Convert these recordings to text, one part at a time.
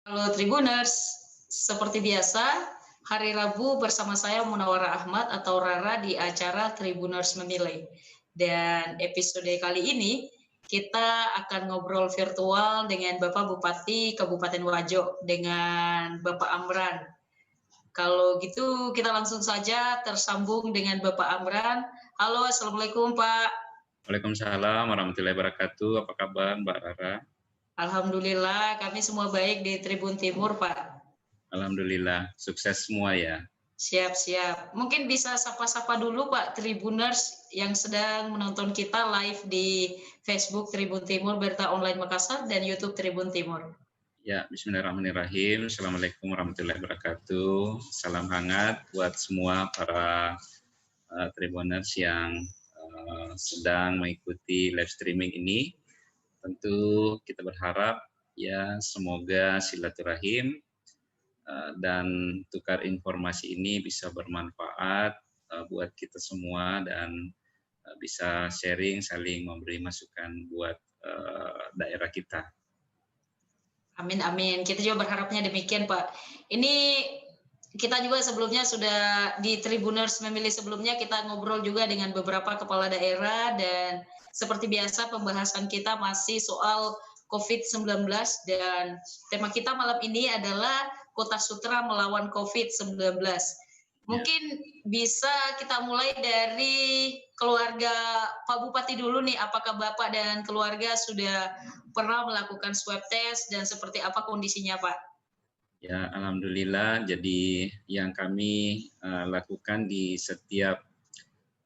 Halo Tribuners, seperti biasa, hari Rabu bersama saya Munawara Ahmad atau Rara di acara Tribuners Memilih. Dan episode kali ini kita akan ngobrol virtual dengan Bapak Bupati Kabupaten Wajo, dengan Bapak Amran. Kalau gitu kita langsung saja tersambung dengan Bapak Amran. Halo, Assalamualaikum Pak. Waalaikumsalam warahmatullahi wabarakatuh. Apa kabar Mbak Rara? Alhamdulillah, kami semua baik di Tribun Timur, Pak. Alhamdulillah, sukses semua ya. Siap. Mungkin bisa sapa-sapa dulu Pak Tribuners yang sedang menonton kita live di Facebook Tribun Timur Berita Online Makassar dan YouTube Tribun Timur. Ya, bismillahirrahmanirrahim. Assalamualaikum warahmatullahi wabarakatuh. Salam hangat buat semua para Tribuners yang sedang mengikuti live streaming ini. Tentu kita berharap ya semoga silaturahim dan tukar informasi ini bisa bermanfaat buat kita semua dan bisa sharing, saling memberi masukan buat daerah kita. Amin. Kita juga berharapnya demikian Pak. Ini kita juga sebelumnya sudah di Tribuners Memilih sebelumnya kita ngobrol juga dengan beberapa kepala daerah dan seperti biasa pembahasan kita masih soal COVID-19 dan tema kita malam ini adalah Kota Sutra melawan COVID-19. Mungkin bisa kita mulai dari keluarga Pak Bupati dulu nih, apakah Bapak dan keluarga sudah pernah melakukan swab test dan seperti apa kondisinya Pak? Ya, alhamdulillah. Jadi yang kami lakukan di setiap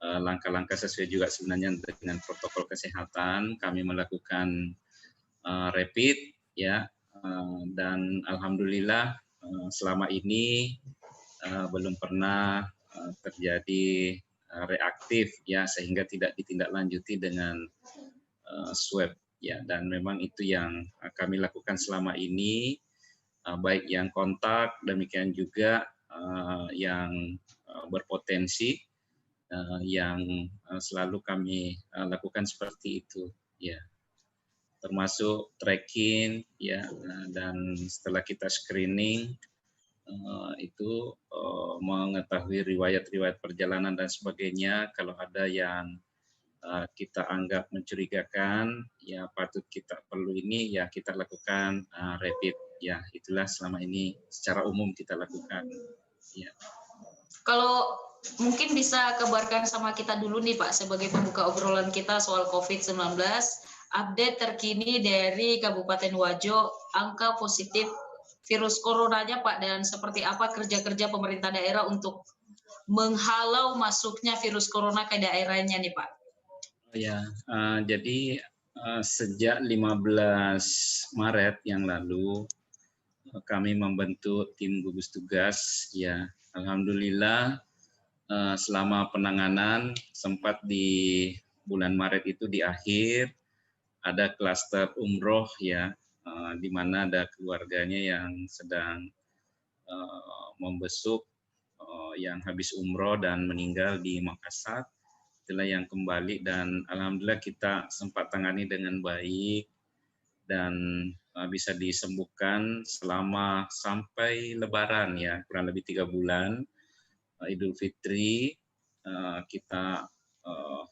langkah-langkah sesuai juga sebenarnya dengan protokol kesehatan, kami melakukan rapid ya, dan alhamdulillah selama ini belum pernah terjadi reaktif ya, sehingga tidak ditindaklanjuti dengan swab ya, dan memang itu yang kami lakukan selama ini, baik yang kontak demikian juga yang berpotensi yang selalu kami lakukan seperti itu ya, termasuk tracking ya, dan setelah kita screening itu mengetahui riwayat-riwayat perjalanan dan sebagainya. Kalau ada yang kita anggap mencurigakan, ya patut kita perlu ini, ya kita lakukan rapid. Ya itulah selama ini secara umum kita lakukan. Ya. Kalau mungkin bisa kabarkan sama kita dulu nih Pak, sebagai pembuka obrolan kita soal COVID-19, update terkini dari Kabupaten Wajo, angka positif virus coronanya Pak, dan seperti apa kerja-kerja pemerintah daerah untuk menghalau masuknya virus corona ke daerahnya nih Pak. Ya, jadi sejak 15 Maret yang lalu kami membentuk tim gugus tugas ya, alhamdulillah selama penanganan sempat di bulan Maret itu di akhir ada klaster umroh ya, di mana ada keluarganya yang sedang membesuk yang habis umroh dan meninggal di Makassar. Itulah yang kembali dan alhamdulillah kita sempat tangani dengan baik dan bisa disembuhkan selama sampai Lebaran ya, kurang lebih 3 bulan. Idul Fitri kita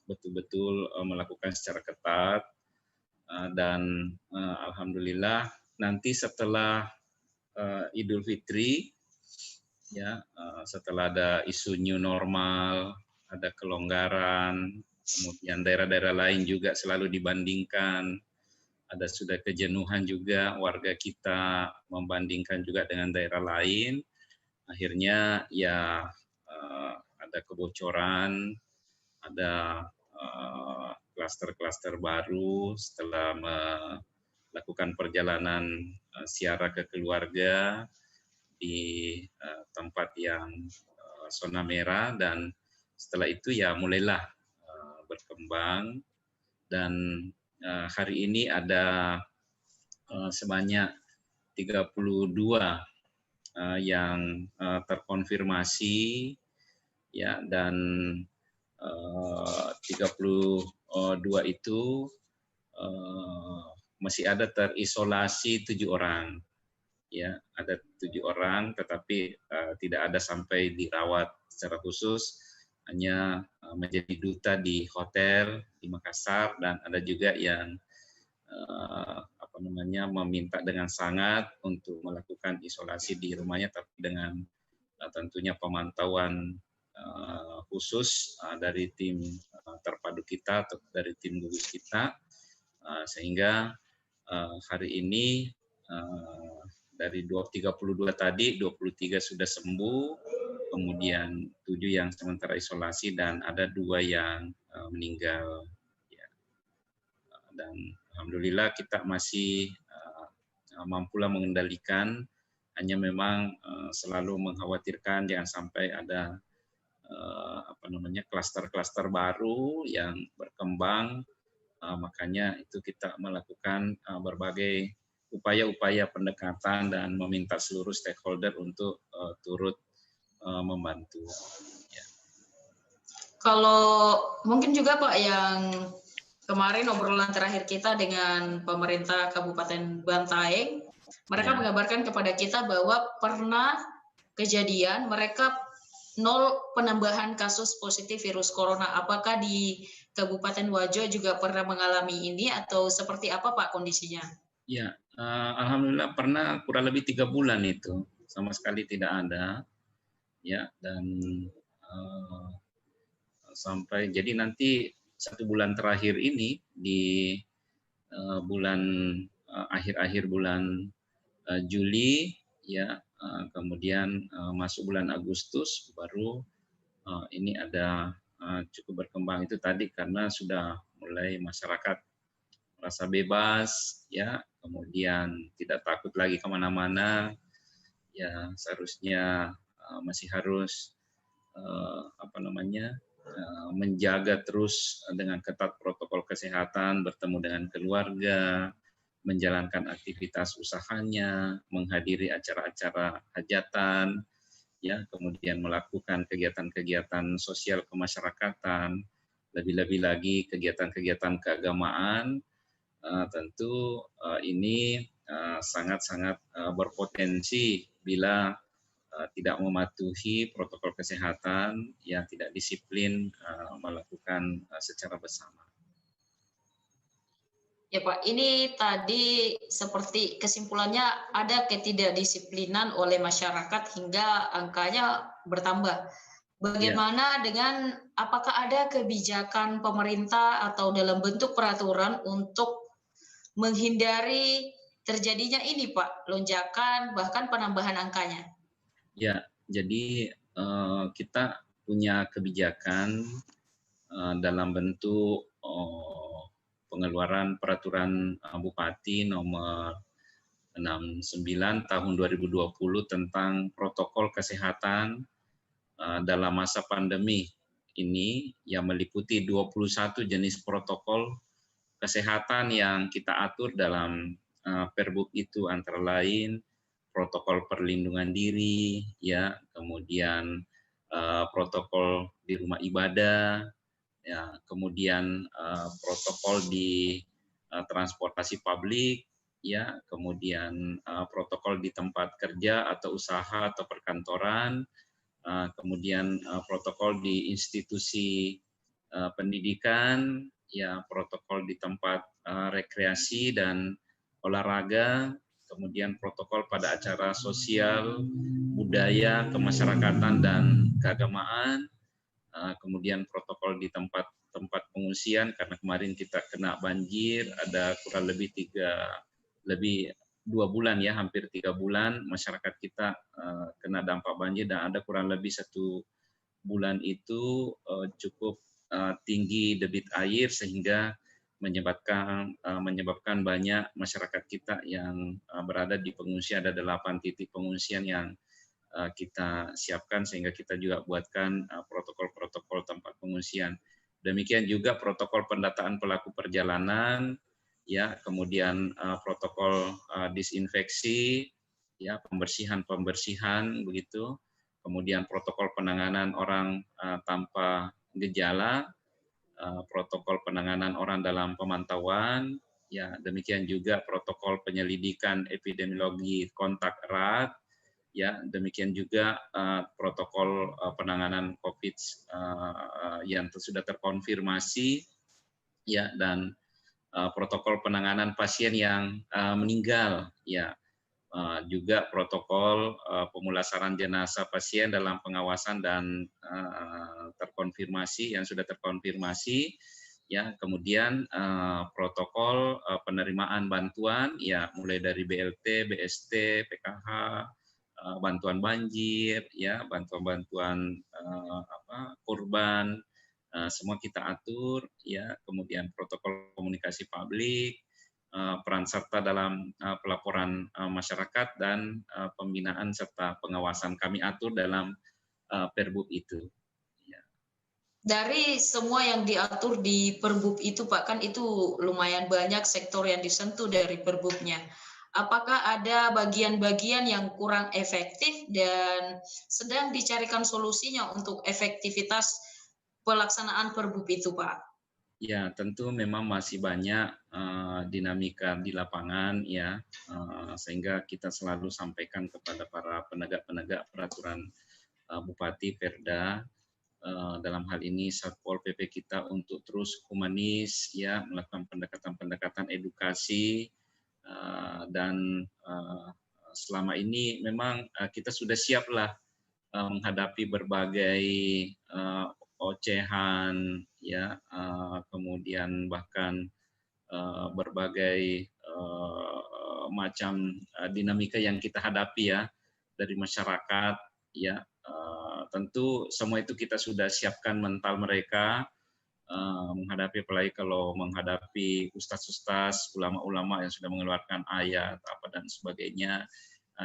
betul-betul melakukan secara ketat dan alhamdulillah nanti setelah Idul Fitri ya, setelah ada isu new normal, ada kelonggaran, kemudian daerah-daerah lain juga selalu dibandingkan, ada sudah kejenuhan juga warga kita membandingkan juga dengan daerah lain, akhirnya ya ada kebocoran, ada klaster-klaster baru setelah melakukan perjalanan ziarah ke keluarga di tempat yang zona merah, dan setelah itu ya mulailah berkembang dan hari ini ada sebanyak 32 yang terkonfirmasi ya, dan 32 itu masih ada terisolasi 7 orang ya ada 7 orang, tetapi tidak ada sampai dirawat secara khusus, hanya menjadi duta di hotel di Makassar, dan ada juga yang meminta dengan sangat untuk melakukan isolasi di rumahnya, tapi dengan tentunya pemantauan khusus dari tim terpadu kita atau dari tim gugus kita, sehingga hari ini dari 32 tadi 23 sudah sembuh, kemudian 7 yang sementara isolasi dan ada 2 yang meninggal. Ya. Dan alhamdulillah kita masih mampulah mengendalikan, hanya memang selalu mengkhawatirkan jangan sampai ada klaster-klaster baru yang berkembang, makanya itu kita melakukan berbagai upaya-upaya pendekatan dan meminta seluruh stakeholder untuk turut membantu. Ya. Kalau mungkin juga Pak, yang kemarin obrolan terakhir kita dengan pemerintah Kabupaten Bantaeng, mereka mengabarkan kepada kita bahwa pernah kejadian mereka 0 penambahan kasus positif virus corona. Apakah di Kabupaten Wajo juga pernah mengalami ini atau seperti apa Pak kondisinya? Ya, alhamdulillah pernah kurang lebih 3 bulan itu sama sekali tidak ada, ya, dan sampai jadi nanti 1 bulan terakhir ini di bulan akhir-akhir bulan Juli, ya, kemudian masuk bulan Agustus baru ini ada cukup berkembang itu tadi karena sudah mulai masyarakat merasa bebas, ya, kemudian tidak takut lagi kemana-mana, ya seharusnya masih harus menjaga terus dengan ketat protokol kesehatan, bertemu dengan keluarga, menjalankan aktivitas usahanya, menghadiri acara-acara hajatan, ya, kemudian melakukan kegiatan-kegiatan sosial kemasyarakatan, lebih-lebih lagi kegiatan-kegiatan keagamaan. Tentu ini sangat-sangat berpotensi bila tidak mematuhi protokol kesehatan, yang tidak disiplin melakukan secara bersama. Ya Pak, ini tadi seperti kesimpulannya ada ketidakdisiplinan oleh masyarakat hingga angkanya bertambah. Bagaimana dengan apakah ada kebijakan pemerintah atau dalam bentuk peraturan untuk menghindari terjadinya ini Pak, lonjakan bahkan penambahan angkanya? Ya, jadi kita punya kebijakan dalam bentuk pengeluaran peraturan Bupati nomor 69 tahun 2020 tentang protokol kesehatan dalam masa pandemi ini, yang meliputi 21 jenis protokol kesehatan yang kita atur dalam Perbuk itu, antara lain protokol perlindungan diri, ya, kemudian protokol di rumah ibadah, ya, kemudian protokol di transportasi publik, ya, kemudian protokol di tempat kerja atau usaha atau perkantoran, kemudian protokol di institusi pendidikan, ya, protokol di tempat rekreasi dan olahraga, kemudian protokol pada acara sosial, budaya, kemasyarakatan, dan keagamaan, kemudian protokol di tempat pengungsian, karena kemarin kita kena banjir, ada kurang lebih 2 bulan, ya, hampir 3 bulan masyarakat kita kena dampak banjir, dan ada kurang lebih 1 bulan itu cukup tinggi debit air sehingga menyebabkan banyak masyarakat kita yang berada di pengungsian. Ada 8 titik pengungsian yang kita siapkan, sehingga kita juga buatkan protokol-protokol tempat pengungsian. Demikian juga protokol pendataan pelaku perjalanan, ya, kemudian protokol disinfeksi, ya, pembersihan begitu, kemudian protokol penanganan orang tanpa gejala, protokol penanganan orang dalam pemantauan, ya demikian juga protokol penyelidikan epidemiologi kontak erat, ya demikian juga protokol penanganan COVID yang sudah terkonfirmasi, ya, dan protokol penanganan pasien yang meninggal, ya. Juga protokol pemulasaran jenazah pasien dalam pengawasan dan terkonfirmasi yang sudah terkonfirmasi, ya. Kemudian protokol penerimaan bantuan, ya, mulai dari BLT, BST, PKH, bantuan banjir, ya, bantuan-bantuan korban, semua kita atur, ya. Kemudian protokol komunikasi publik, peran serta dalam pelaporan masyarakat dan pembinaan serta pengawasan kami atur dalam Perbub itu. Ya. Dari semua yang diatur di Perbub itu Pak, kan itu lumayan banyak sektor yang disentuh dari Perbubnya. Apakah ada bagian-bagian yang kurang efektif dan sedang dicarikan solusinya untuk efektivitas pelaksanaan Perbub itu Pak? Ya, tentu memang masih banyak dinamika di lapangan, ya, sehingga kita selalu sampaikan kepada para penegak-penegak peraturan Bupati, Perda, dalam hal ini Satpol PP kita untuk terus humanis, ya, melakukan pendekatan-pendekatan edukasi, dan selama ini memang kita sudah siaplah menghadapi berbagai ocehan, ya, kemudian bahkan berbagai macam dinamika yang kita hadapi, ya, dari masyarakat, ya. Tentu semua itu kita sudah siapkan mental mereka menghadapi, apalagi kalau menghadapi ustaz-ustaz, ulama-ulama yang sudah mengeluarkan ayat apa dan sebagainya.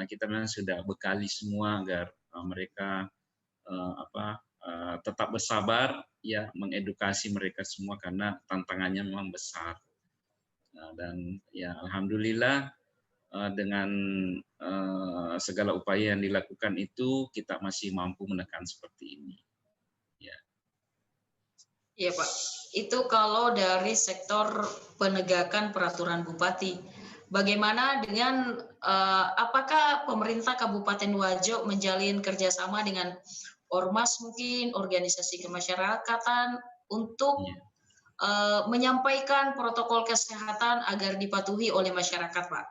Kita memang sudah bekali semua agar mereka tetap bersabar, ya, mengedukasi mereka semua karena tantangannya memang besar. Dan ya alhamdulillah dengan segala upaya yang dilakukan itu kita masih mampu menekan seperti ini. Ya. Iya Pak, itu kalau dari sektor penegakan peraturan Bupati. Bagaimana dengan apakah pemerintah Kabupaten Wajo menjalin kerjasama dengan ormas mungkin, organisasi kemasyarakatan untuk menyampaikan protokol kesehatan agar dipatuhi oleh masyarakat Pak?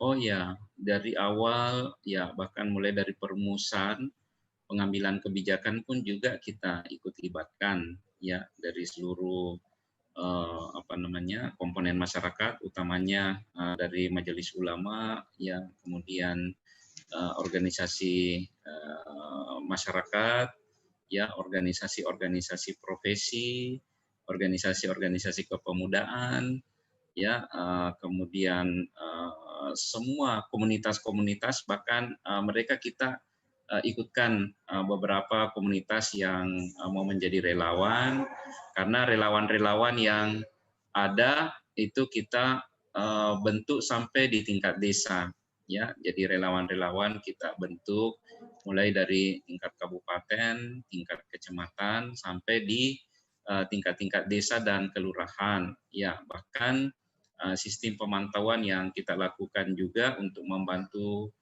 Oh ya, dari awal, ya, bahkan mulai dari perumusan, pengambilan kebijakan pun juga kita ikut libatkan, ya, dari seluruh komponen masyarakat, utamanya dari Majelis Ulama, ya, kemudian organisasi masyarakat, ya, organisasi-organisasi profesi, organisasi-organisasi kepemudaan, ya, kemudian semua komunitas-komunitas, bahkan mereka kita ikutkan beberapa komunitas yang mau menjadi relawan, karena relawan-relawan yang ada itu kita bentuk sampai di tingkat desa, ya. Jadi relawan-relawan kita bentuk mulai dari tingkat kabupaten, tingkat kecamatan, sampai di tingkat-tingkat desa dan kelurahan, ya. Bahkan sistem pemantauan yang kita lakukan juga untuk membantu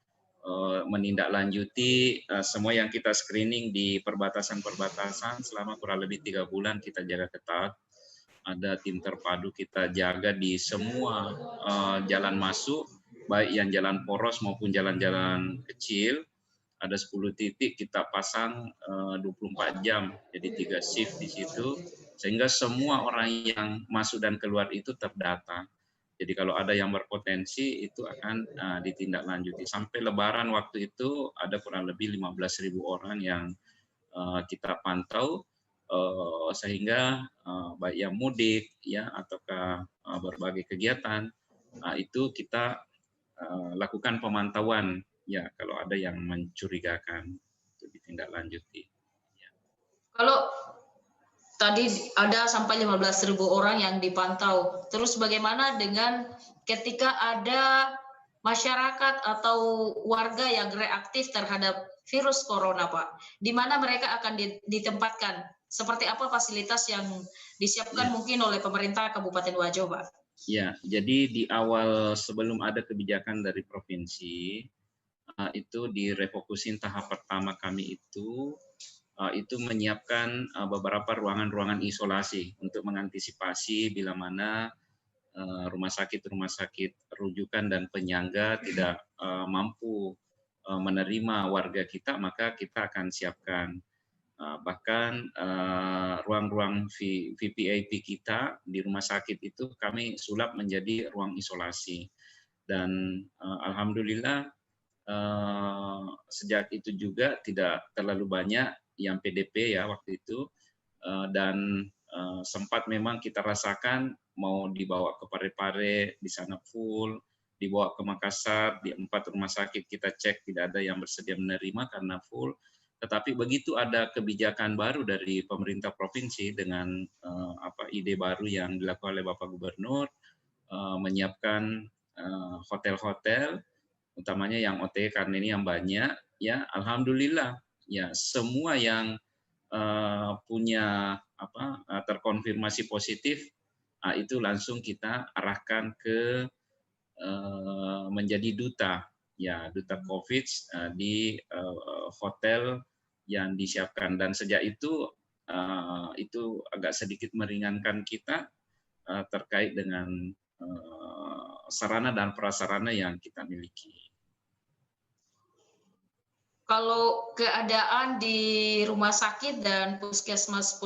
menindaklanjuti semua yang kita screening di perbatasan-perbatasan selama kurang lebih 3 bulan kita jaga ketat. Ada tim terpadu kita jaga di semua jalan masuk, baik yang jalan poros maupun jalan-jalan kecil. Ada 10 titik kita pasang 24 jam, jadi 3 shift di situ, sehingga semua orang yang masuk dan keluar itu terdata. Jadi kalau ada yang berpotensi itu akan ditindaklanjuti. Sampai Lebaran waktu itu ada kurang lebih 15.000 orang yang kita pantau, sehingga baik yang mudik, ya, ataukah berbagai kegiatan itu kita lakukan pemantauan, ya, kalau ada yang mencurigakan itu ditindaklanjuti. Ya. Kalau tadi ada sampai 15.000 orang yang dipantau. Terus bagaimana dengan ketika ada masyarakat atau warga yang reaktif terhadap virus corona, Pak? Di mana mereka akan ditempatkan? Seperti apa fasilitas yang disiapkan mungkin oleh pemerintah Kabupaten Wajo, Pak? Ya, jadi di awal sebelum ada kebijakan dari provinsi, itu direfokusin tahap pertama kami itu menyiapkan beberapa ruangan-ruangan isolasi untuk mengantisipasi bila mana rumah sakit rujukan dan penyangga tidak mampu menerima warga kita, maka kita akan siapkan. Bahkan ruang-ruang VVIP kita di rumah sakit itu kami sulap menjadi ruang isolasi. Dan alhamdulillah sejak itu juga tidak terlalu banyak yang PDP ya waktu itu, dan sempat memang kita rasakan mau dibawa ke Parepare, di sana full, dibawa ke Makassar, di 4 rumah sakit kita cek tidak ada yang bersedia menerima karena full. Tetapi begitu ada kebijakan baru dari pemerintah provinsi dengan ide baru yang dilakukan oleh Bapak Gubernur, menyiapkan hotel-hotel, utamanya yang OTG karena ini yang banyak, ya alhamdulillah ya semua yang punya terkonfirmasi positif, itu langsung kita arahkan ke menjadi duta, ya duta COVID di hotel yang disiapkan. Dan sejak itu agak sedikit meringankan kita terkait dengan sarana dan prasarana yang kita miliki. Kalau keadaan di rumah sakit dan puskesmas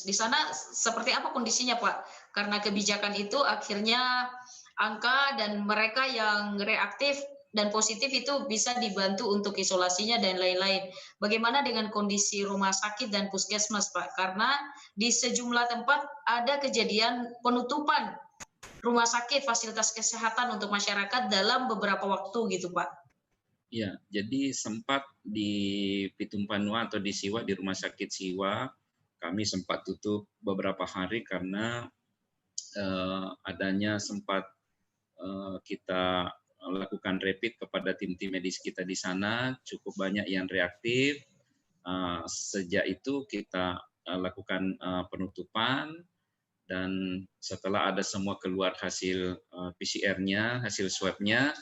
di sana seperti apa kondisinya, Pak? Karena kebijakan itu akhirnya angka dan mereka yang reaktif dan positif itu bisa dibantu untuk isolasinya dan lain-lain. Bagaimana dengan kondisi rumah sakit dan puskesmas, Pak? Karena di sejumlah tempat ada kejadian penutupan rumah sakit, fasilitas kesehatan untuk masyarakat dalam beberapa waktu gitu, Pak. Ya, jadi sempat di Pitung Panua atau di Siwa, di Rumah Sakit Siwa, kami sempat tutup beberapa hari karena adanya sempat kita lakukan rapid kepada tim-tim medis kita di sana, cukup banyak yang reaktif. Sejak itu kita lakukan penutupan, dan setelah ada semua keluar hasil PCR-nya, hasil swab-nya,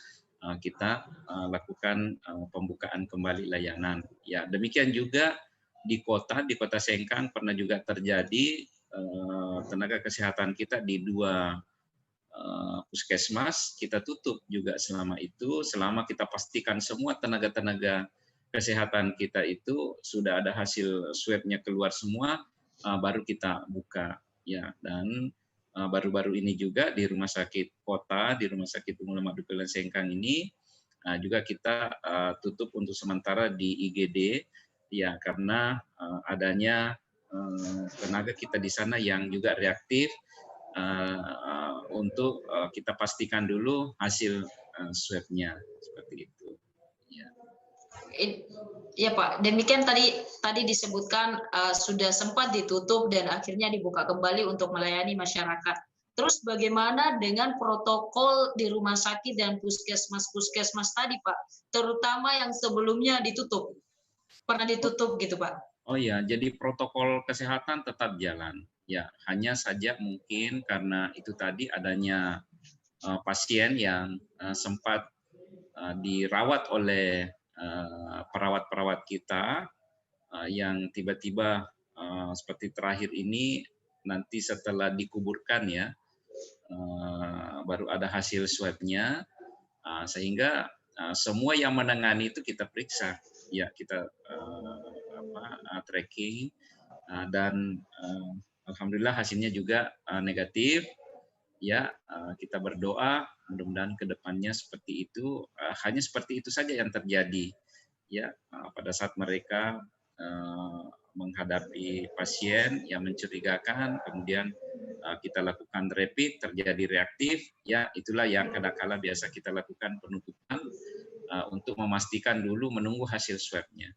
kita lakukan pembukaan kembali layanan. Ya, demikian juga di kota Sengkang pernah juga terjadi tenaga kesehatan kita di 2 puskesmas kita tutup juga selama kita pastikan semua tenaga-tenaga kesehatan kita itu sudah ada hasil swab-nya keluar semua, baru kita buka. Ya, dan baru-baru ini juga di rumah sakit kota, di rumah sakit Umum Madukelan Sengkang ini juga kita tutup untuk sementara di IGD, ya karena adanya tenaga kita di sana yang juga reaktif, untuk kita pastikan dulu hasil swab-nya seperti itu. Ya. Ya Pak, demikian tadi disebutkan sudah sempat ditutup dan akhirnya dibuka kembali untuk melayani masyarakat. Terus bagaimana dengan protokol di rumah sakit dan puskesmas tadi Pak, terutama yang sebelumnya ditutup, pernah ditutup gitu Pak? Oh ya, jadi protokol kesehatan tetap jalan. Ya, hanya saja mungkin karena itu tadi adanya pasien yang sempat dirawat oleh perawat-perawat kita yang tiba-tiba seperti terakhir ini nanti setelah dikuburkan ya baru ada hasil swab-nya, sehingga semua yang menangani itu kita periksa, ya kita tracking, dan alhamdulillah hasilnya juga negatif. Ya, kita berdoa mudah-mudahan ke depannya seperti itu, hanya seperti itu saja yang terjadi. Ya, pada saat mereka menghadapi pasien yang mencurigakan, kemudian kita lakukan rapid, terjadi reaktif, ya itulah yang kadang-kala biasa kita lakukan penutupan untuk memastikan dulu menunggu hasil swab-nya.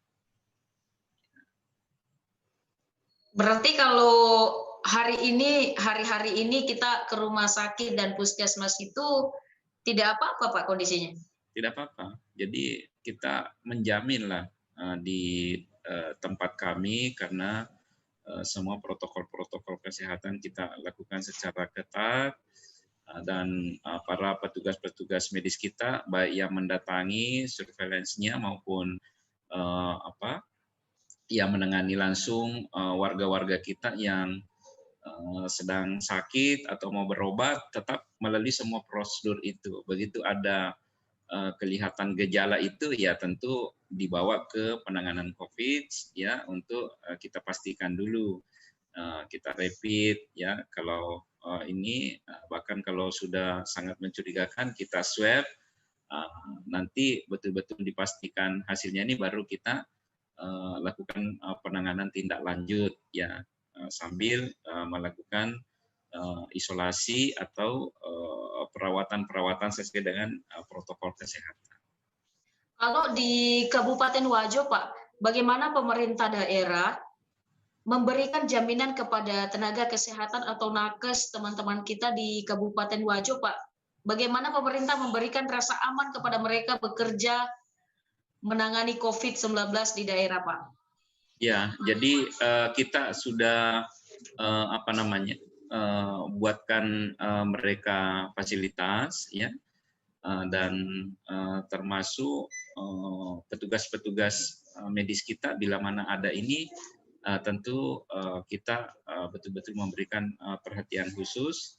Berarti kalau hari-hari ini kita ke rumah sakit dan puskesmas itu tidak apa-apa Pak kondisinya? Tidak apa-apa. Jadi kita menjaminlah di tempat kami karena semua protokol-protokol kesehatan kita lakukan secara ketat. dan para petugas-petugas medis kita baik yang mendatangi surveillance-nya maupun yang menangani langsung warga-warga kita yang sedang sakit atau mau berobat, tetap melalui semua prosedur itu. Begitu ada kelihatan gejala itu, ya tentu dibawa ke penanganan COVID ya untuk kita pastikan dulu, kita rapid ya kalau ini bahkan kalau sudah sangat mencurigakan kita swab, nanti betul-betul dipastikan hasilnya ini baru kita lakukan penanganan tindak lanjut ya sambil melakukan isolasi atau perawatan-perawatan sesuai dengan protokol kesehatan. Kalau di Kabupaten Wajo, Pak, bagaimana pemerintah daerah memberikan jaminan kepada tenaga kesehatan atau nakes teman-teman kita di Kabupaten Wajo, Pak? Bagaimana pemerintah memberikan rasa aman kepada mereka bekerja menangani COVID-19 di daerah, Pak? Ya, jadi kita sudah buatkan mereka fasilitas ya, dan termasuk petugas-petugas medis kita bila mana ada ini tentu kita betul-betul memberikan perhatian khusus,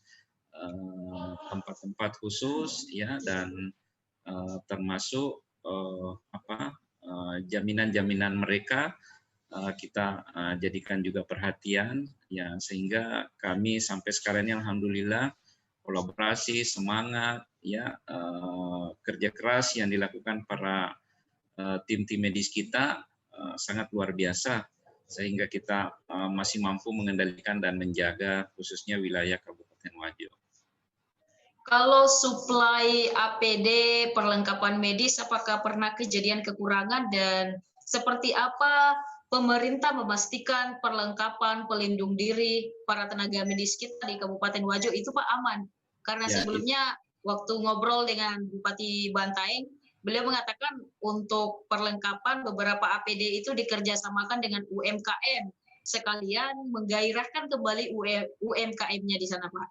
tempat-tempat khusus ya, dan termasuk jaminan-jaminan mereka kita jadikan juga perhatian ya, sehingga kami sampai sekarang ini alhamdulillah kolaborasi, semangat ya, kerja keras yang dilakukan para tim-tim medis kita sangat luar biasa, sehingga kita masih mampu mengendalikan dan menjaga khususnya wilayah Kabupaten Wajo. Kalau suplai APD, perlengkapan medis, apakah pernah kejadian kekurangan, dan seperti apa pemerintah memastikan perlengkapan pelindung diri para tenaga medis kita di Kabupaten Wajo itu, Pak, aman? Karena Ya, sebelumnya waktu ngobrol dengan Bupati Bantaeng, beliau mengatakan untuk perlengkapan beberapa APD itu dikerjasamakan dengan UMKM, sekalian menggairahkan kembali UMKM-nya di sana, Pak.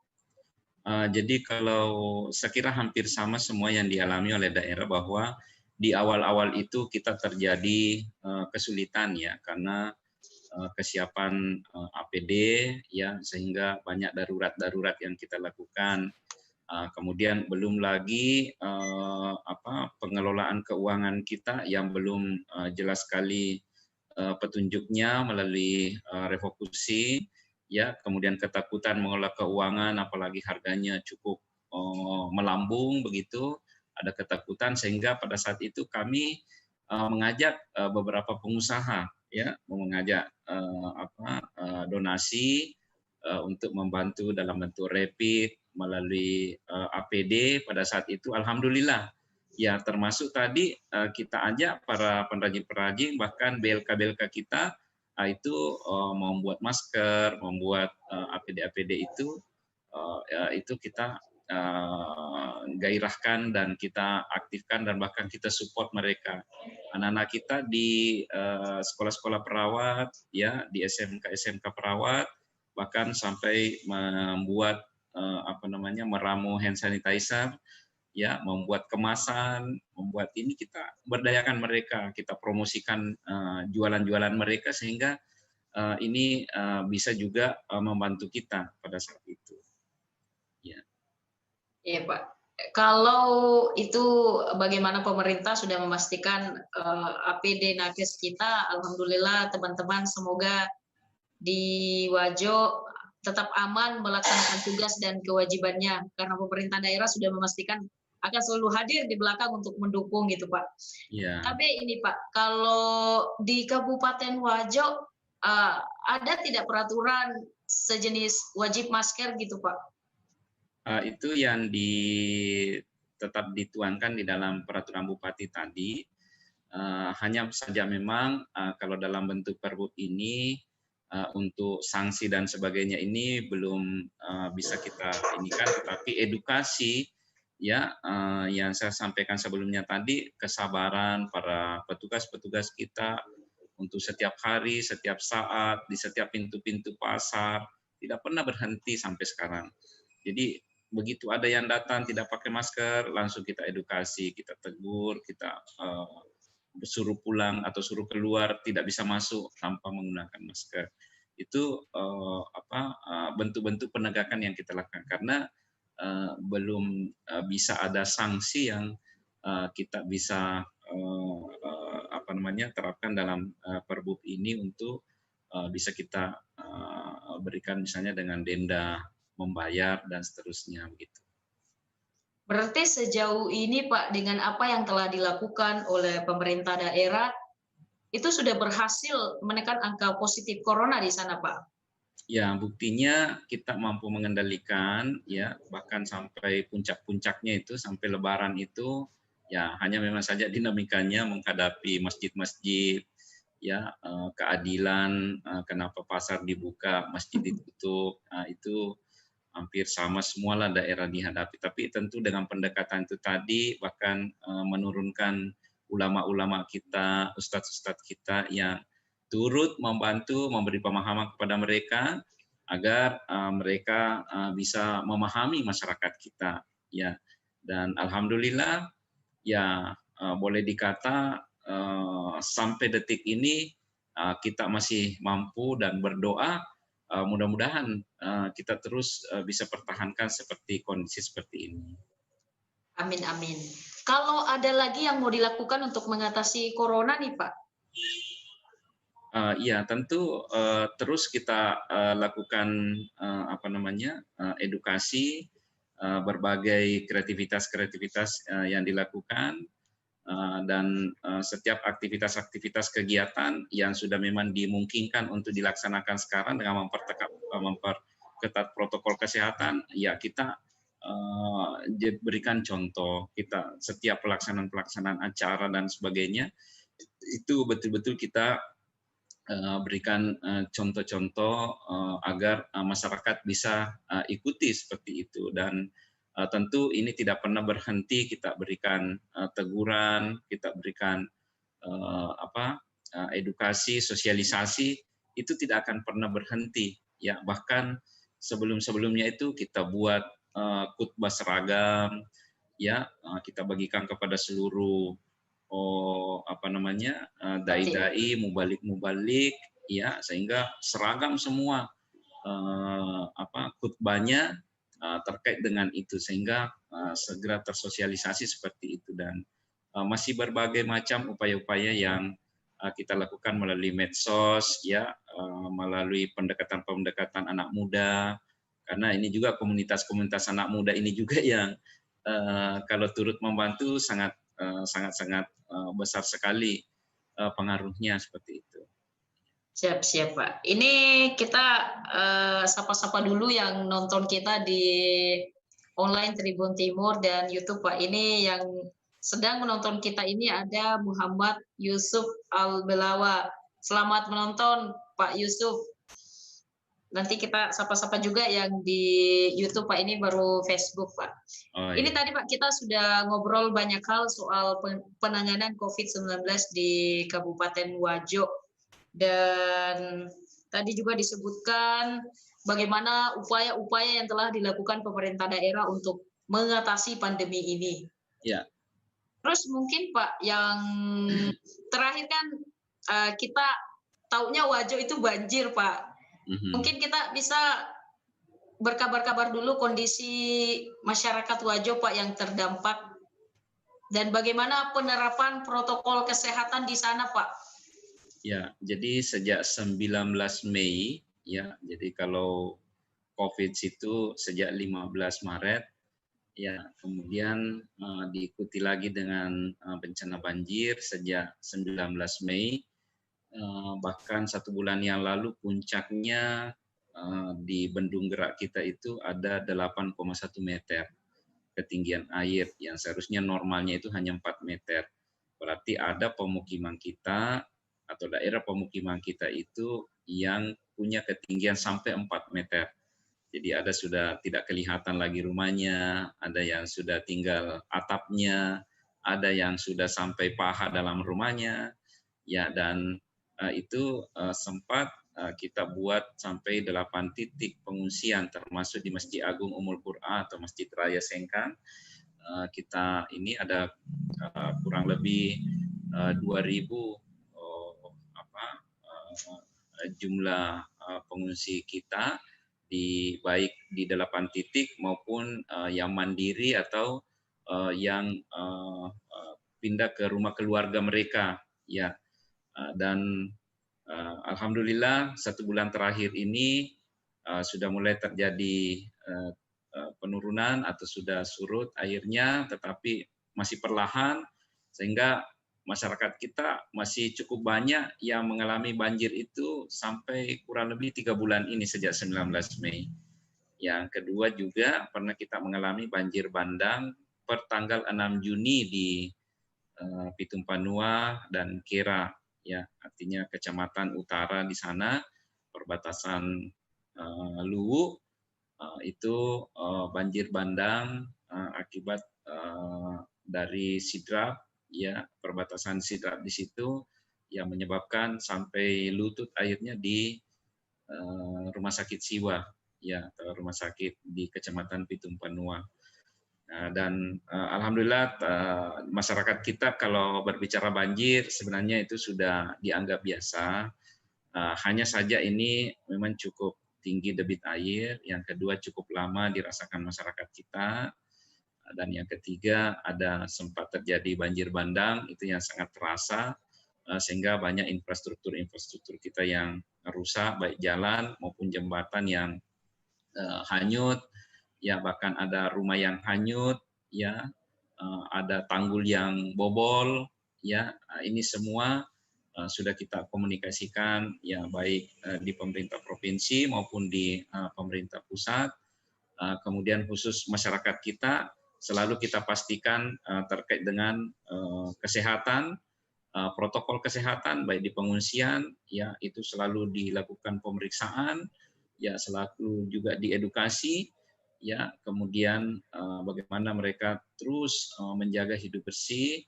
Jadi kalau saya kira hampir sama semua yang dialami oleh daerah, bahwa di awal-awal itu kita terjadi kesulitan ya, karena kesiapan APD ya, sehingga banyak darurat-darurat yang kita lakukan. Kemudian belum lagi pengelolaan keuangan kita yang belum jelas sekali petunjuknya melalui refokusi ya, kemudian ketakutan mengelola keuangan apalagi harganya cukup melambung begitu, ada ketakutan, sehingga pada saat itu kami mengajak beberapa pengusaha ya, mengajak donasi untuk membantu dalam bentuk rapid melalui APD. Pada saat itu alhamdulillah ya, termasuk tadi kita ajak para pengrajin-pengrajin, bahkan BLK-BLK kita itu membuat masker, membuat APD-APD itu kita gairahkan dan kita aktifkan, dan bahkan kita support mereka. Anak-anak kita di sekolah-sekolah perawat ya, di SMK perawat, bahkan sampai membuat meramu hand sanitizer ya, membuat kemasan, membuat ini, kita berdayakan mereka, kita promosikan jualan-jualan mereka, sehingga ini bisa juga membantu kita pada saat itu. Ya. Iya, Pak. Kalau itu bagaimana pemerintah sudah memastikan APD nakes kita, alhamdulillah teman-teman, semoga di Wajo tetap aman melaksanakan tugas dan kewajibannya, karena pemerintah daerah sudah memastikan akan selalu hadir di belakang untuk mendukung gitu, Pak. Ya. Tapi ini, Pak, kalau di Kabupaten Wajo ada tidak peraturan sejenis wajib masker gitu, Pak? Itu yang tetap dituangkan di dalam peraturan bupati tadi. Hanya saja memang kalau dalam bentuk Perbup ini untuk sanksi dan sebagainya ini belum bisa kita inikan, tetapi edukasi ya, yang saya sampaikan sebelumnya tadi, kesabaran para petugas-petugas kita untuk setiap hari, setiap saat, di setiap pintu-pintu pasar, tidak pernah berhenti sampai sekarang. Jadi begitu ada yang datang tidak pakai masker, langsung kita edukasi, kita tegur, kita suruh pulang atau suruh keluar, tidak bisa masuk tanpa menggunakan masker. Itu bentuk-bentuk penegakan yang kita lakukan, karena belum bisa ada sanksi yang kita bisa terapkan dalam Perbub ini untuk bisa kita berikan misalnya dengan denda, membayar dan seterusnya begitu. Berarti sejauh ini Pak, dengan apa yang telah dilakukan oleh pemerintah daerah, itu sudah berhasil menekan angka positif corona di sana Pak? Ya, buktinya kita mampu mengendalikan, ya, bahkan sampai puncak-puncaknya itu, sampai Lebaran itu, ya hanya memang saja dinamikanya menghadapi masjid-masjid, ya, keadilan, kenapa pasar dibuka, masjid ditutup, itu hampir sama semualah daerah dihadapi. Tapi tentu dengan pendekatan itu tadi, bahkan menurunkan ulama-ulama kita, ustadz-ustadz kita yang turut membantu memberi pemahaman kepada mereka agar mereka bisa memahami masyarakat kita, ya. Dan alhamdulillah, ya, boleh dikata sampai detik ini kita masih mampu dan berdoa mudah-mudahan kita terus bisa pertahankan seperti kondisi seperti ini. Amin, amin. Kalau ada lagi yang mau dilakukan untuk mengatasi corona nih Pak? Ya, tentu terus kita lakukan edukasi, berbagai kreativitas-kreativitas yang dilakukan, dan setiap aktivitas-aktivitas kegiatan yang sudah memang dimungkinkan untuk dilaksanakan sekarang dengan memperketat protokol kesehatan, ya kita berikan contoh. Kita setiap pelaksanaan acara dan sebagainya itu betul-betul kita berikan contoh-contoh agar masyarakat bisa ikuti seperti itu. Dan tentu ini tidak pernah berhenti, kita berikan teguran, kita berikan edukasi, sosialisasi, itu tidak akan pernah berhenti. Ya, bahkan sebelum-sebelumnya itu kita buat khutbah seragam, ya, kita bagikan kepada seluruh dai-dai, mubalik-mubalik, ya, sehingga seragam semua khutbahnya terkait dengan itu, sehingga segera tersosialisasi seperti itu. Dan masih berbagai macam upaya-upaya yang kita lakukan melalui medsos, ya, melalui pendekatan-pendekatan anak muda, karena ini juga komunitas-komunitas anak muda ini juga yang kalau turut membantu sangat-sangat besar sekali pengaruhnya seperti itu. Siap, Pak. Ini kita sapa-sapa dulu yang nonton kita di online Tribun Timur dan YouTube, Pak. Ini yang sedang menonton kita ini ada Muhammad Yusuf Al-Belawa. Selamat menonton, Pak Yusuf. Nanti kita sapa-sapa juga yang di YouTube, Pak. Ini baru Facebook, Pak. Oh, iya. Ini tadi, Pak, kita sudah ngobrol banyak hal soal penanganan COVID-19 di Kabupaten Wajo. Dan tadi juga disebutkan bagaimana upaya-upaya yang telah dilakukan pemerintah daerah untuk mengatasi pandemi ini. Ya. Terus mungkin Pak, yang terakhir kan kita taunya Wajo itu banjir, Pak. Mungkin kita bisa berkabar-kabar dulu kondisi masyarakat Wajo, Pak, yang terdampak dan bagaimana penerapan protokol kesehatan di sana, Pak. Ya, jadi sejak 19 Mei, ya, jadi kalau COVID itu sejak 15 Maret, ya, kemudian diikuti lagi dengan bencana banjir sejak 19 Mei, bahkan 1 bulan yang lalu puncaknya di Bendung Gerak kita itu ada 8,1 meter ketinggian air, yang seharusnya normalnya itu hanya 4 meter. Berarti ada pemukiman kita atau daerah pemukiman kita itu yang punya ketinggian sampai 4 meter. Jadi ada sudah tidak kelihatan lagi rumahnya, ada yang sudah tinggal atapnya, ada yang sudah sampai paha dalam rumahnya, ya, dan itu sempat kita buat sampai 8 titik pengungsian, termasuk di Masjid Agung Ummul Qura atau Masjid Raya Sengkang. Kita ini ada kurang lebih 2.000 jumlah pengungsi kita, baik di 8 titik maupun yang mandiri atau yang pindah ke rumah keluarga mereka, ya. Dan alhamdulillah 1 bulan terakhir ini sudah mulai terjadi penurunan atau sudah surut airnya, tetapi masih perlahan, sehingga masyarakat kita masih cukup banyak yang mengalami banjir itu sampai kurang lebih 3 bulan ini sejak 19 Mei. Yang kedua juga pernah kita mengalami banjir bandang per tanggal 6 Juni di Pitung Panua dan Kera, ya, artinya kecamatan utara di sana, perbatasan Luwu, itu banjir bandang akibat dari sidrap, ya, perbatasan sidrap di situ yang menyebabkan sampai lutut airnya di rumah sakit Siwa, ya, atau rumah sakit di Kecamatan Pitung Panua. Dan alhamdulillah masyarakat kita kalau berbicara banjir sebenarnya itu sudah dianggap biasa. Hanya saja ini memang cukup tinggi debit air, yang kedua cukup lama dirasakan masyarakat kita, dan yang ketiga ada sempat terjadi banjir bandang itu yang sangat terasa, sehingga banyak infrastruktur kita yang rusak, baik jalan maupun jembatan yang hanyut, ya, bahkan ada rumah yang hanyut, ya, ada tanggul yang bobol, ya. Ini semua sudah kita komunikasikan, ya, baik di pemerintah provinsi maupun di pemerintah pusat. Kemudian khusus masyarakat kita selalu kita pastikan terkait dengan kesehatan, protokol kesehatan baik di pengungsian, ya, itu selalu dilakukan pemeriksaan, ya, selalu juga diedukasi, ya, kemudian bagaimana mereka terus menjaga hidup bersih,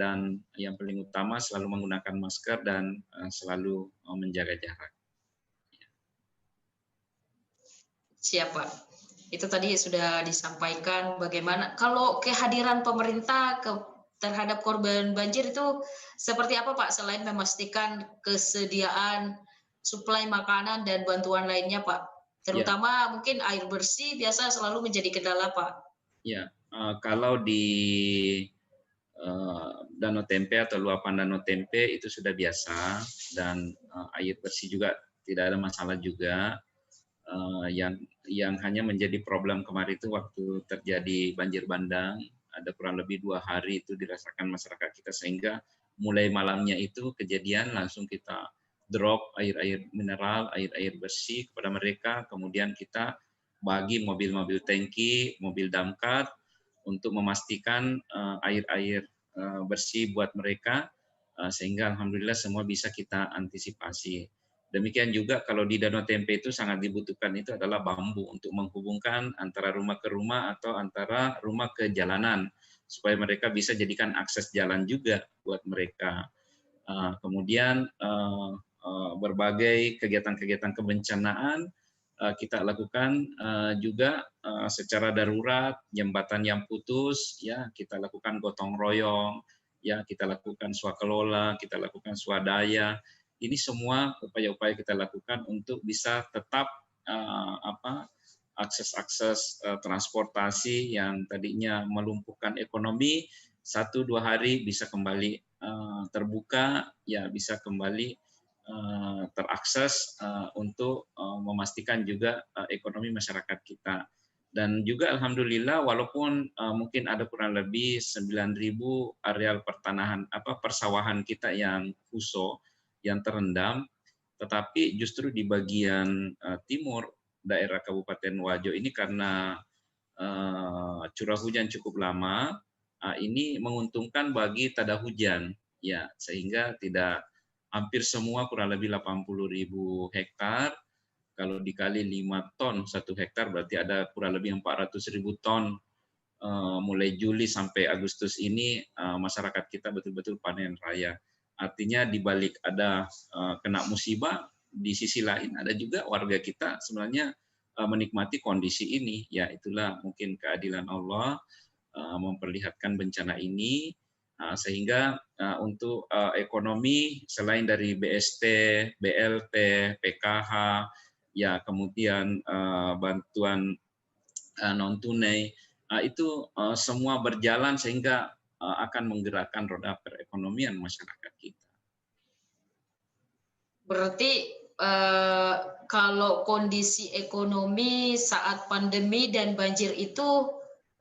dan yang paling utama selalu menggunakan masker dan selalu menjaga jarak. Siap, Pak. Itu tadi sudah disampaikan bagaimana kalau kehadiran pemerintah terhadap korban banjir itu seperti apa, Pak? Selain memastikan kesediaan suplai makanan dan bantuan lainnya, Pak. Terutama mungkin air bersih biasa selalu menjadi kendala, Pak. Ya, kalau di Danau Tempe atau luapan Danau Tempe itu sudah biasa, dan air bersih juga tidak ada masalah juga. Yang hanya menjadi problem kemarin itu waktu terjadi banjir bandang, ada kurang lebih 2 hari itu dirasakan masyarakat kita, sehingga mulai malamnya itu kejadian langsung kita drop air-air mineral, air-air bersih kepada mereka, kemudian kita bagi mobil-mobil tangki, mobil damkar untuk memastikan air-air bersih buat mereka, sehingga alhamdulillah semua bisa kita antisipasi. Demikian juga kalau di Danau Tempe itu sangat dibutuhkan itu adalah bambu untuk menghubungkan antara rumah ke rumah atau antara rumah ke jalanan, supaya mereka bisa jadikan akses jalan juga buat mereka. Kemudian berbagai kegiatan-kegiatan kebencanaan kita lakukan juga secara darurat, jembatan yang putus, ya, kita lakukan gotong royong, ya, kita lakukan swakelola, kita lakukan swadaya. Ini semua upaya-upaya kita lakukan untuk bisa tetap akses-akses transportasi yang tadinya melumpuhkan ekonomi 1-2 hari bisa kembali terbuka, ya, bisa kembali terakses untuk memastikan juga ekonomi masyarakat kita. Dan juga alhamdulillah walaupun mungkin ada kurang lebih 9.000 areal persawahan kita yang fuso, yang terendam, tetapi justru di bagian timur daerah Kabupaten Wajo ini karena curah hujan cukup lama, ini menguntungkan bagi tada hujan, ya, sehingga tidak hampir semua kurang lebih 80.000 hektar, kalau dikali 5 ton 1 hektar berarti ada kurang lebih 400.000 ton. Mulai Juli sampai Agustus ini masyarakat kita betul-betul panen raya. Artinya di balik ada kena musibah, di sisi lain ada juga warga kita sebenarnya menikmati kondisi ini. Ya itulah mungkin keadilan Allah memperlihatkan bencana ini sehingga untuk ekonomi selain dari BST, BLT, PKH, ya kemudian bantuan non tunai itu semua berjalan sehingga akan menggerakkan roda perekonomian masyarakat kita. Berarti kalau kondisi ekonomi saat pandemi dan banjir itu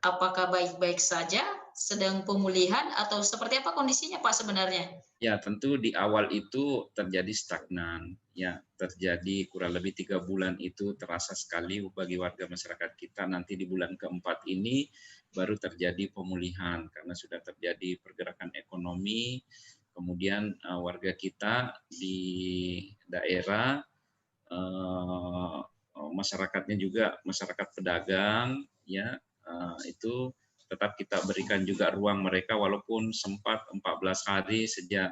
apakah baik-baik saja, sedang pemulihan, atau seperti apa kondisinya Pak sebenarnya? Ya tentu di awal itu terjadi stagnan, ya terjadi kurang lebih 3 bulan itu terasa sekali bagi warga masyarakat kita. Nanti di bulan keempat ini baru terjadi pemulihan karena sudah terjadi pergerakan ekonomi. Kemudian warga kita di daerah, masyarakatnya juga masyarakat pedagang, ya itu tetap kita berikan juga ruang mereka walaupun sempat 14 hari sejak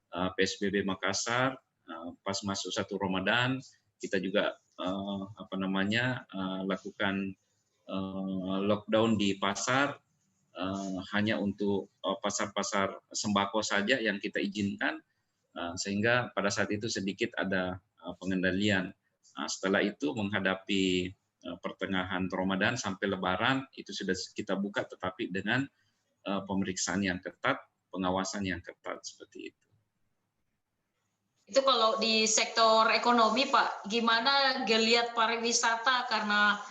PSBB Makassar pas masuk 1 Ramadan kita juga lakukan lockdown di pasar hanya untuk pasar-pasar sembako saja yang kita izinkan sehingga pada saat itu sedikit ada pengendalian. Setelah itu menghadapi pertengahan Ramadan sampai Lebaran itu sudah kita buka tetapi dengan pemeriksaan yang ketat, pengawasan yang ketat seperti itu. Itu kalau di sektor ekonomi Pak, gimana geliat pariwisata karena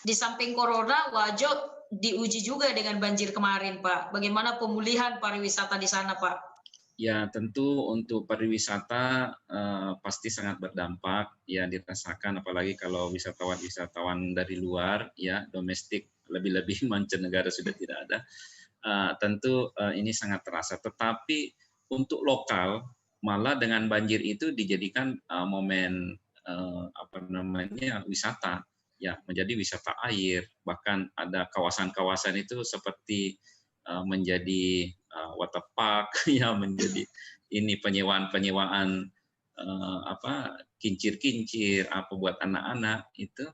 di samping corona Wajo diuji juga dengan banjir kemarin Pak. Bagaimana pemulihan pariwisata di sana Pak? Ya tentu untuk pariwisata pasti sangat berdampak ya dirasakan apalagi kalau wisatawan dari luar ya domestik lebih-lebih mancanegara sudah tidak ada tentu ini sangat terasa tetapi untuk lokal malah dengan banjir itu dijadikan momen wisata ya menjadi wisata air bahkan ada kawasan-kawasan itu seperti menjadi waterpark ya menjadi ini penyewaan kincir-kincir apa buat anak-anak itu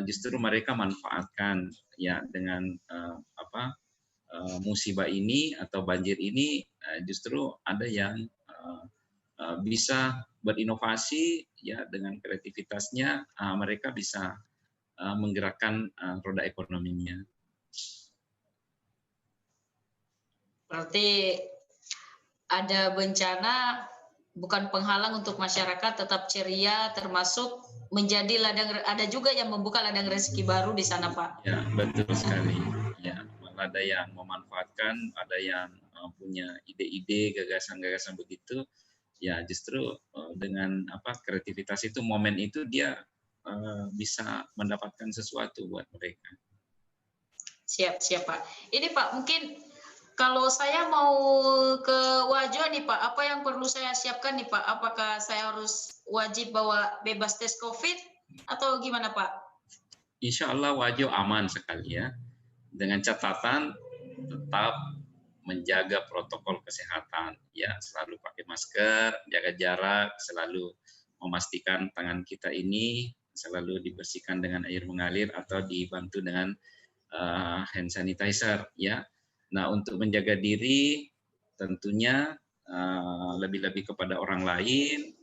justru mereka manfaatkan ya dengan musibah ini atau banjir ini justru ada yang bisa berinovasi ya dengan kreativitasnya mereka bisa menggerakkan roda ekonominya. Berarti ada bencana bukan penghalang untuk masyarakat tetap ceria termasuk menjadi ladang ada juga yang membuka ladang rezeki baru di sana Pak. Ya betul sekali. Ya ada yang memanfaatkan, ada yang punya ide-ide, gagasan-gagasan begitu. Ya justru dengan kreativitas itu momen itu dia bisa mendapatkan sesuatu buat mereka. Siap Pak. Ini Pak mungkin kalau saya mau ke Wajo nih Pak, apa yang perlu saya siapkan nih Pak? Apakah saya harus wajib bawa bebas tes COVID atau gimana Pak? Insya Allah Wajo aman sekali ya. Dengan catatan tetap menjaga protokol kesehatan. Ya selalu pakai masker, jaga jarak, selalu memastikan tangan kita ini selalu dibersihkan dengan air mengalir atau dibantu dengan hand sanitizer ya. Nah, untuk menjaga diri tentunya lebih-lebih kepada orang lain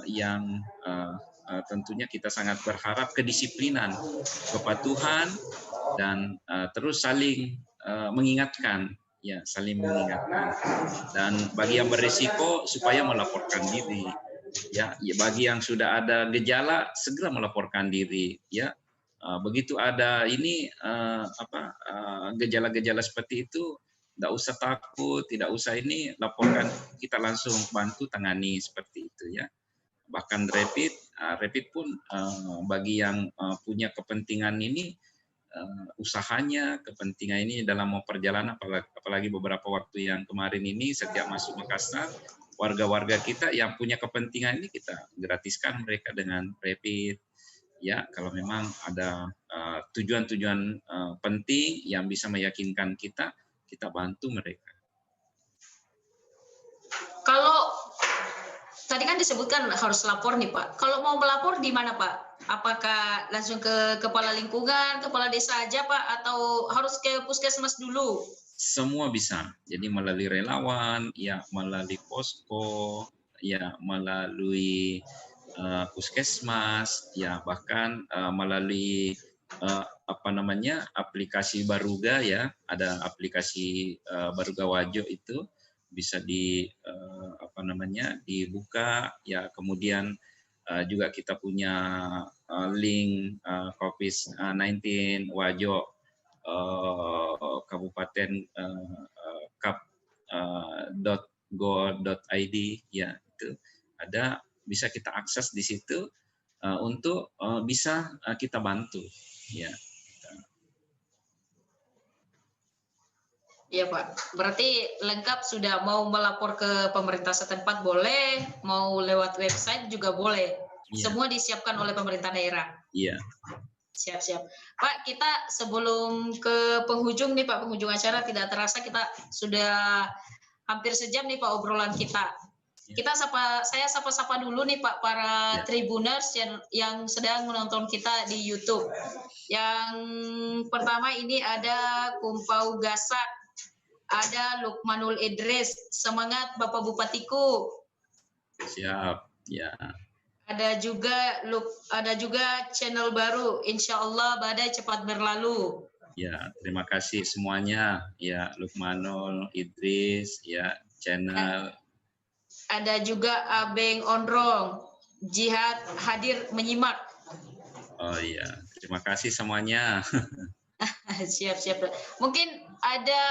yang tentunya kita sangat berharap kedisiplinan, kepatuhan dan terus saling mengingatkan ya, saling mengingatkan. Dan bagi yang berisiko supaya melaporkan diri ya, bagi yang sudah ada gejala segera melaporkan diri ya. Begitu ada ini gejala-gejala seperti itu, tidak usah takut, tidak usah ini, laporkan, kita langsung bantu tangani seperti itu ya. Bahkan rapid pun bagi yang punya kepentingan ini, usahanya, kepentingan ini dalam mau perjalanan, apalagi beberapa waktu yang kemarin ini setiap masuk Makassar, warga-warga kita yang punya kepentingan ini kita gratiskan mereka dengan rapid. Ya, kalau memang ada tujuan-tujuan penting yang bisa meyakinkan kita bantu mereka. tadi kan disebutkan harus lapor nih Pak. Kalau mau melapor di mana Pak? Apakah langsung ke kepala lingkungan, kepala desa aja Pak, atau harus ke puskesmas dulu? Semua bisa. Jadi melalui relawan, ya melalui posko, ya melalui puskesmas, ya bahkan melalui apa namanya aplikasi Baruga ya, ada aplikasi Baruga Wajo itu bisa apa namanya dibuka ya, kemudian juga kita punya link COVID-19 Wajo Kabupaten kap.go.id ya, itu ada, bisa kita akses di situ untuk bisa kita bantu ya. Iya Pak, berarti lengkap, sudah mau melapor ke pemerintah setempat boleh, mau lewat website juga boleh. Iya. Semua disiapkan oleh pemerintah daerah. Iya. Siap-siap. Pak, kita sebelum ke penghujung nih Pak, penghujung acara, tidak terasa kita sudah hampir sejam nih Pak obrolan kita. Saya sapa-sapa dulu nih Pak para Tribuners yang sedang menonton kita di YouTube. Yang pertama ini ada Kumpau Gasak, ada Lukmanul Idris, semangat Bapak Bupatiku. Siap, ya. Ada juga channel baru, Insya Allah badai cepat berlalu. Ya, terima kasih semuanya. Ya, Lukmanul Idris, ya channel. Ada juga Abeng Ondrong, Jihad hadir menyimak. Oh iya, terima kasih semuanya. Siap-siap. Mungkin ada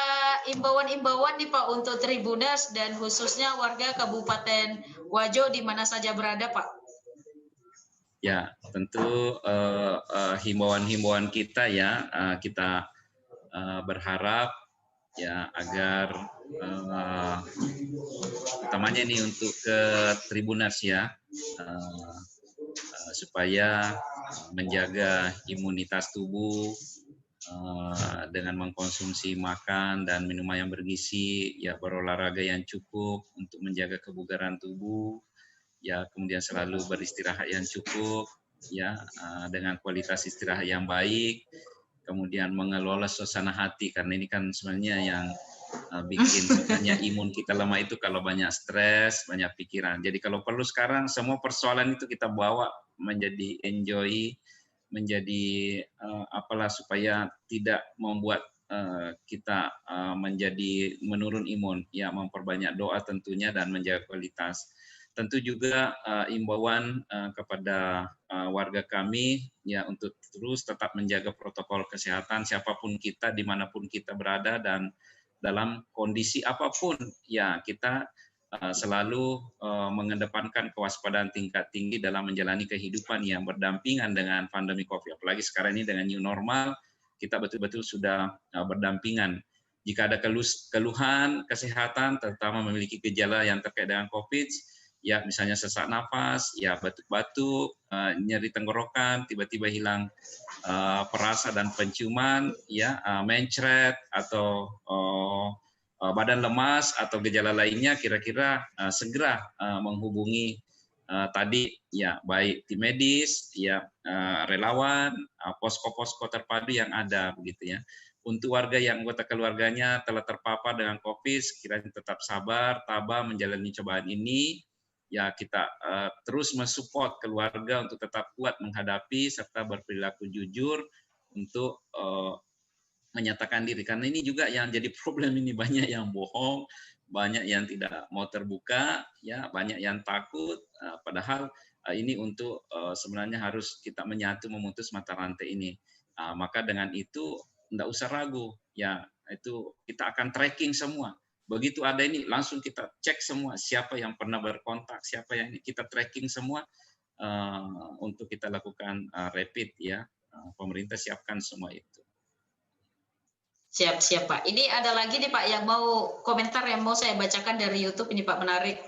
imbauan-imbauan nih Pak untuk Tribuners dan khususnya warga Kabupaten Wajo di mana saja berada Pak. Ya, tentu himbauan-himbauan kita ya, kita berharap ya agar utamanya ini untuk ke Tribuners ya, supaya menjaga imunitas tubuh dengan mengkonsumsi makan dan minuman yang bergizi, ya berolahraga yang cukup untuk menjaga kebugaran tubuh, ya kemudian selalu beristirahat yang cukup, ya dengan kualitas istirahat yang baik, kemudian mengelola suasana hati, karena ini kan sebenarnya yang bikin sebenarnya imun kita lemah itu kalau banyak stres, banyak pikiran. Jadi kalau perlu sekarang semua persoalan itu kita bawa menjadi enjoy, menjadi apalah supaya tidak membuat kita menjadi menurun imun, ya memperbanyak doa tentunya dan menjaga kualitas. Tentu juga imbauan kepada warga kami ya untuk terus tetap menjaga protokol kesehatan siapapun kita, dimanapun kita berada, dan dalam kondisi apapun ya kita selalu mengedepankan kewaspadaan tingkat tinggi dalam menjalani kehidupan yang berdampingan dengan pandemi COVID. Apalagi sekarang ini dengan new normal, kita betul-betul sudah berdampingan. Jika ada keluhan kesehatan, terutama memiliki gejala yang terkait dengan COVID, ya misalnya sesak nafas, ya batuk-batuk, nyeri tenggorokan, tiba-tiba hilang perasa dan penciuman, ya mencret atau badan lemas atau gejala lainnya, kira-kira segera menghubungi tadi ya baik tim medis, ya relawan, posko-posko terpadu yang ada begitu ya. Untuk warga yang anggota keluarganya telah terpapar dengan COVID, sekiranya tetap sabar, tabah menjalani cobaan ini. Ya kita terus mensupport keluarga untuk tetap kuat menghadapi serta berperilaku jujur untuk menyatakan diri, karena ini juga yang jadi problem, ini banyak yang bohong, banyak yang tidak mau terbuka, ya banyak yang takut, padahal ini untuk sebenarnya harus kita menyatu memutus mata rantai ini. Maka dengan itu tidak usah ragu, ya itu kita akan tracking semua. Begitu ada ini langsung kita cek semua siapa yang pernah berkontak, siapa yang kita tracking semua untuk kita lakukan rapid ya. Pemerintah siapkan semua itu. Siap Pak. Ini ada lagi nih Pak yang mau komentar yang mau saya bacakan dari YouTube ini Pak, menarik.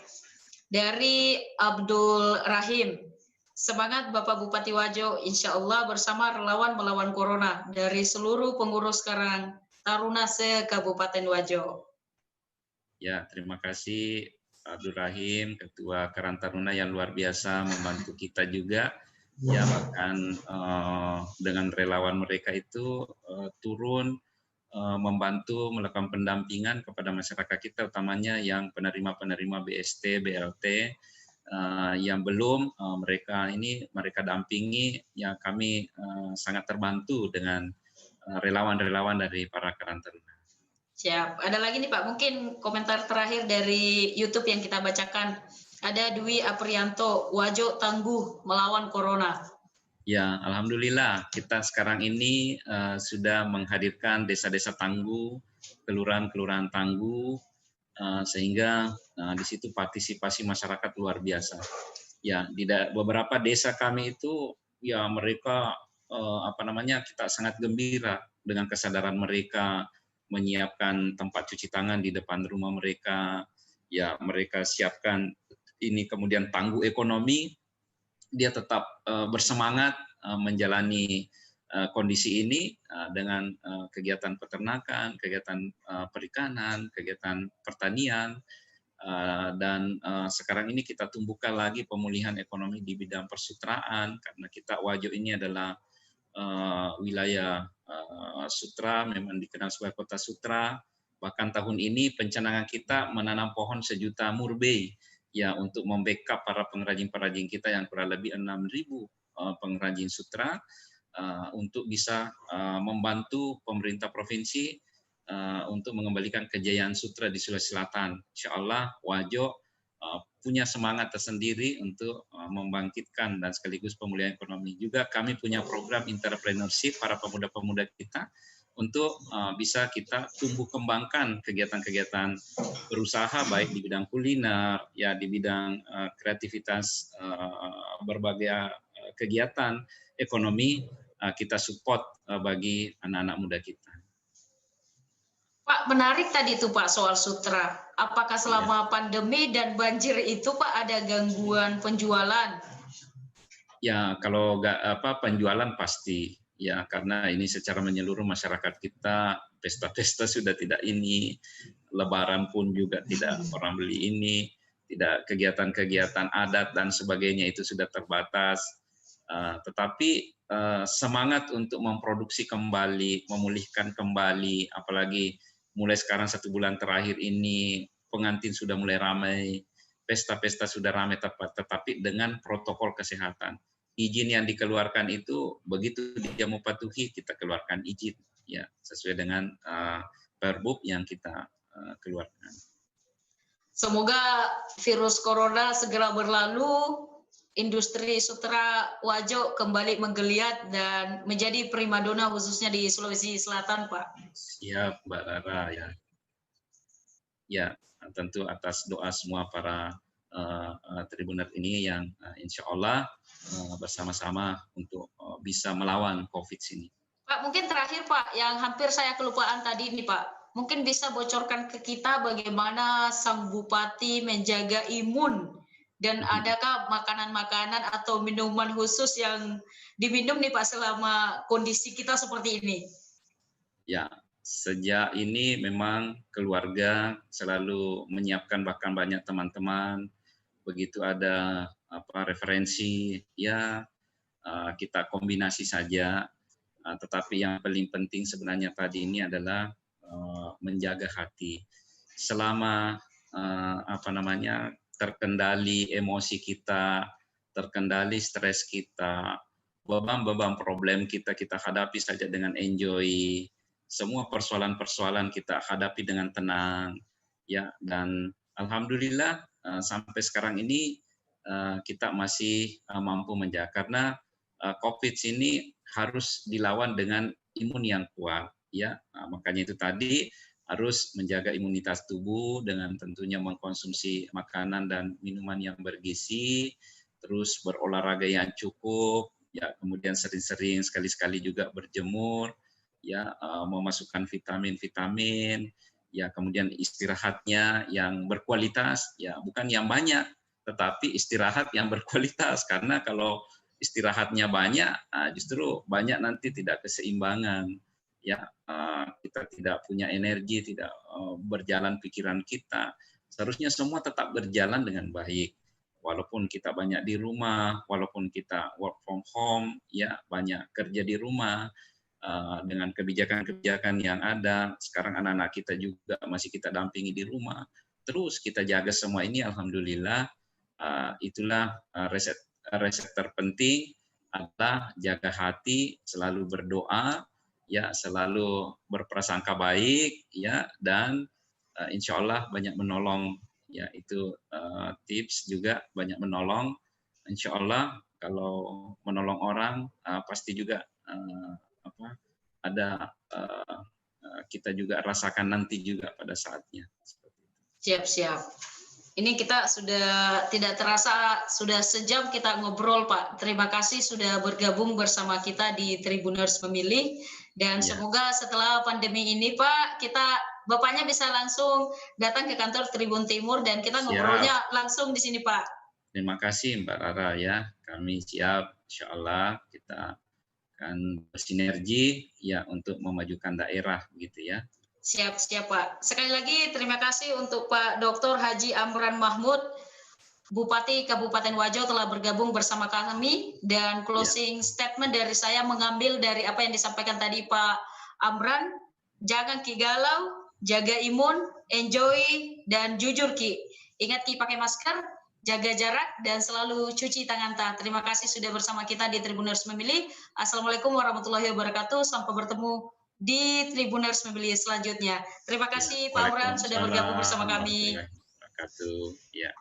Dari Abdul Rahim. Semangat Bapak Bupati Wajo, insya Allah bersama relawan melawan Corona dari seluruh pengurus Karang Taruna se-Kabupaten Wajo. Ya, terima kasih Abdul Rahim, Ketua Karang Taruna yang luar biasa membantu kita juga. Ya, bahkan dengan relawan mereka itu turun membantu melakukan pendampingan kepada masyarakat kita, utamanya yang penerima-penerima BST, BLT, yang belum mereka dampingi, ya kami sangat terbantu dengan relawan-relawan dari para Karang Taruna. Siap. Ada lagi nih Pak, mungkin komentar terakhir dari YouTube yang kita bacakan. Ada Dwi Aprianto, Wajo tangguh melawan Corona. Ya, alhamdulillah kita sekarang ini sudah menghadirkan desa-desa tangguh, kelurahan-kelurahan tangguh, sehingga di situ partisipasi masyarakat luar biasa. Ya, di beberapa desa kami itu ya mereka kita sangat gembira dengan kesadaran mereka menyiapkan tempat cuci tangan di depan rumah mereka. Ya, mereka siapkan ini, kemudian tangguh ekonomi, dia tetap bersemangat menjalani kondisi ini dengan kegiatan peternakan, kegiatan perikanan, kegiatan pertanian, dan sekarang ini kita tumbuhkan lagi pemulihan ekonomi di bidang persutraan, karena kita Wajo ini adalah wilayah sutra, memang dikenal sebagai kota sutra. Bahkan tahun ini pencanangan kita menanam pohon 1 juta murbei, ya, untuk membackup para pengrajin-pengrajin kita yang kurang lebih 6.000 pengrajin sutra, untuk bisa membantu pemerintah provinsi untuk mengembalikan kejayaan sutra di Sulawesi Selatan. Insya Allah Wajo punya semangat tersendiri untuk membangkitkan dan sekaligus pemulihan ekonomi. Juga kami punya program entrepreneurship para pemuda-pemuda kita untuk bisa kita tumbuh kembangkan kegiatan-kegiatan berusaha, baik di bidang kuliner, ya di bidang kreativitas, berbagai kegiatan ekonomi, kita support bagi anak-anak muda kita. Pak, menarik tadi itu Pak soal sutra. Apakah selama pandemi dan banjir itu Pak ada gangguan penjualan? Ya, kalau penjualan pasti, ya, karena ini secara menyeluruh masyarakat kita, pesta-pesta sudah tidak ini, Lebaran pun juga tidak orang beli ini, tidak kegiatan-kegiatan adat dan sebagainya itu sudah terbatas. Tetapi semangat untuk memproduksi kembali, memulihkan kembali, apalagi mulai sekarang 1 bulan terakhir ini pengantin sudah mulai ramai, pesta-pesta sudah ramai, tetapi dengan protokol kesehatan. Izin yang dikeluarkan itu begitu dia mau patuhi, kita keluarkan izin, ya, sesuai dengan perbub yang kita keluarkan. Semoga virus corona segera berlalu, industri sutra Wajo kembali menggeliat dan menjadi primadona khususnya di Sulawesi Selatan, Pak. Siap, Mbak Rara, ya. Ya, tentu atas doa semua para tribuner ini yang insya Allah bersama-sama untuk bisa melawan COVID ini. Pak, mungkin terakhir Pak, yang hampir saya kelupaan tadi nih Pak, mungkin bisa bocorkan ke kita bagaimana sang bupati menjaga imun, dan adakah makanan-makanan atau minuman khusus yang diminum nih Pak selama kondisi kita seperti ini? Ya, sejak ini memang keluarga selalu menyiapkan, bahkan banyak teman-teman begitu ada referensi, ya kita kombinasi saja. Tetapi yang paling penting sebenarnya tadi ini adalah menjaga hati. Selama terkendali emosi kita, terkendali stres kita, beban-beban problem kita hadapi saja dengan enjoy. Semua persoalan-persoalan kita hadapi dengan tenang, ya. Dan alhamdulillah sampai sekarang ini kita masih mampu menjaga, karena COVID ini harus dilawan dengan imun yang kuat, ya. Makanya itu tadi harus menjaga imunitas tubuh dengan tentunya mengkonsumsi makanan dan minuman yang bergizi, terus berolahraga yang cukup, ya, kemudian sering-sering sekali-sekali juga berjemur, ya, memasukkan vitamin-vitamin, ya, kemudian istirahatnya yang berkualitas, ya, bukan yang banyak, tetapi istirahat yang berkualitas, karena kalau istirahatnya banyak, justru banyak nanti tidak keseimbangan, ya, kita tidak punya energi, tidak berjalan pikiran kita. seharusnya semua tetap berjalan dengan baik. Walaupun kita banyak di rumah, walaupun kita work from home, ya banyak kerja di rumah, dengan kebijakan-kebijakan yang ada. Sekarang anak-anak kita juga masih kita dampingi di rumah. Terus kita jaga semua ini, alhamdulillah. Itulah resep terpenting adalah jaga hati, selalu berdoa, ya selalu berprasangka baik, ya dan insya Allah banyak menolong. Ya itu tips juga banyak menolong. Insya Allah kalau menolong orang pasti juga ada kita juga rasakan nanti juga pada saatnya. Siap-siap. Ini kita sudah tidak terasa sudah sejam kita ngobrol Pak. Terima kasih sudah bergabung bersama kita di Tribuners Memilih dan semoga setelah pandemi ini Pak Bapaknya bisa langsung datang ke kantor Tribun Timur dan kita ngobrolnya langsung di sini Pak. Terima kasih Mbak Rara ya. Kami siap, insya Allah kita akan bersinergi ya untuk memajukan daerah gitu ya. Siap Pak. Sekali lagi terima kasih untuk Pak Dr. Haji Amran Mahmud, Bupati Kabupaten Wajo telah bergabung bersama kami dan closing statement dari saya mengambil dari apa yang disampaikan tadi Pak Amran, jangan Ki galau, jaga imun, enjoy dan jujur Ki. Ingat Ki pakai masker, jaga jarak dan selalu cuci tangan Terima kasih sudah bersama kita di Tribuners Memilih. Assalamualaikum warahmatullahi wabarakatuh. Sampai bertemu di Tribuners Memilih selanjutnya. Terima kasih Pak Amran sudah bergabung bersama kami. Wabarakatuh. Ya.